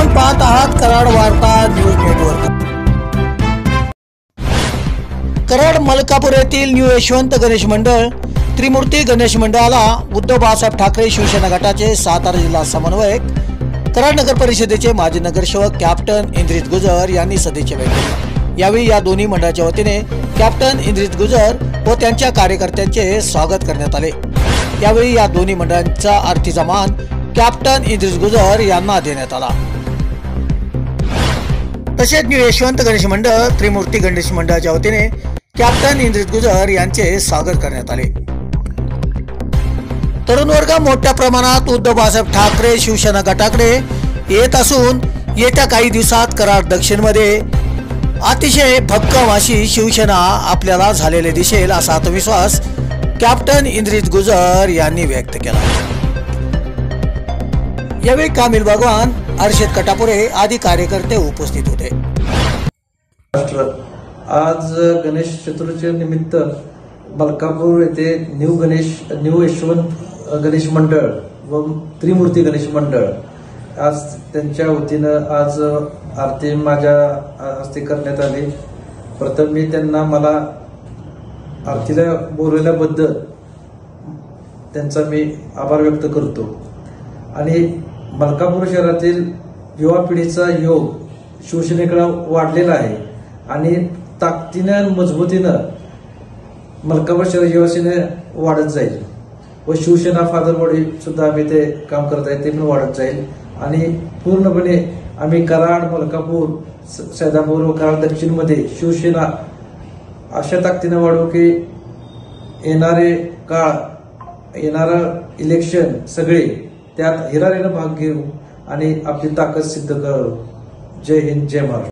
आपण पाहत आहात कराड वार्ता न्यूज नेटवर्क। कराड मलकापूर येथील न्यू यशवंत गणेश मंडळ त्रिमूर्ती गणेश मंडळाला उद्धव बाळासाहेब ठाकरे शिवसेना गटाचे सातारा जिल्हा समन्वयक, कराड नगर परिषदेचे माजी नगरसेवक कॅप्टन इंद्रित गुजर यांनी सदिच्छा व्यक्त केली। यावेळी या दोन्ही मंडळाच्या वतीने कॅप्टन इंद्रित गुजर व त्यांच्या कार्यकर्त्यांचे स्वागत करण्यात आले। यावेळी या दोन्ही मंडळांचा आरतीचा मान कॅप्टन इंद्रित गुजर यांना देण्यात आला। तसेच न्यू यशवंत गणेश मंडळ त्रिमूर्ती गणेश मंडळाच्या वतीने कॅप्टन इंद्रित गुजर यांचे स्वागत करण्यात आले। तरुण वर्ग मोठ्या प्रमाणात उद्धव बाळासाहेब ठाकरे शिवसेना गटाकडे येत असून येत्या काही दिवसात कराड दक्षिण मध्ये अतिशय भक्कम अशी शिवसेना आपल्याला झालेले दिसेल असा आत्मविश्वास कॅप्टन इंद्रित गुजर यांनी व्यक्त केला। यावेळी कामिल भगवान, अर्शद कटापुरे आदी कार्यकर्ते उपस्थित होते। आज गणेश चतुर्थी निमित्त मलकापूर येथे न्यू यशवंत गणेश मंडळ व त्रिमूर्ती गणेश मंडळ आज त्यांच्या वतीनं आज आरती माझ्या हस्ते करण्यात आली। प्रथम मी त्यांना मला आरतीला बोलवल्याबद्दल त्यांचा मी आभार व्यक्त करतो। आणि मलकापूर शहरातील युवा पिढीचा योग शिवसेनेकडे वाढलेला आहे आणि ताकदीनं मजबूतीनं मलकापूर शहर युवासेने वाढत जाईल व शिवसेना फादर बॉडी सुद्धा आम्ही ते काम करत आहे ते पण वाढत जाईल आणि पूर्णपणे आम्ही कराड, मलकापूर, सैदापूर व कराड दक्षिण मध्ये शिवसेना अशा ताकदीनं वाढवू की येणारे काळ, येणारं इलेक्शन सगळे त्यात हिरारीनं भाग घेऊ आणि आपली ताकद सिद्ध करू। जय हिंद, जय महाराष्ट्र।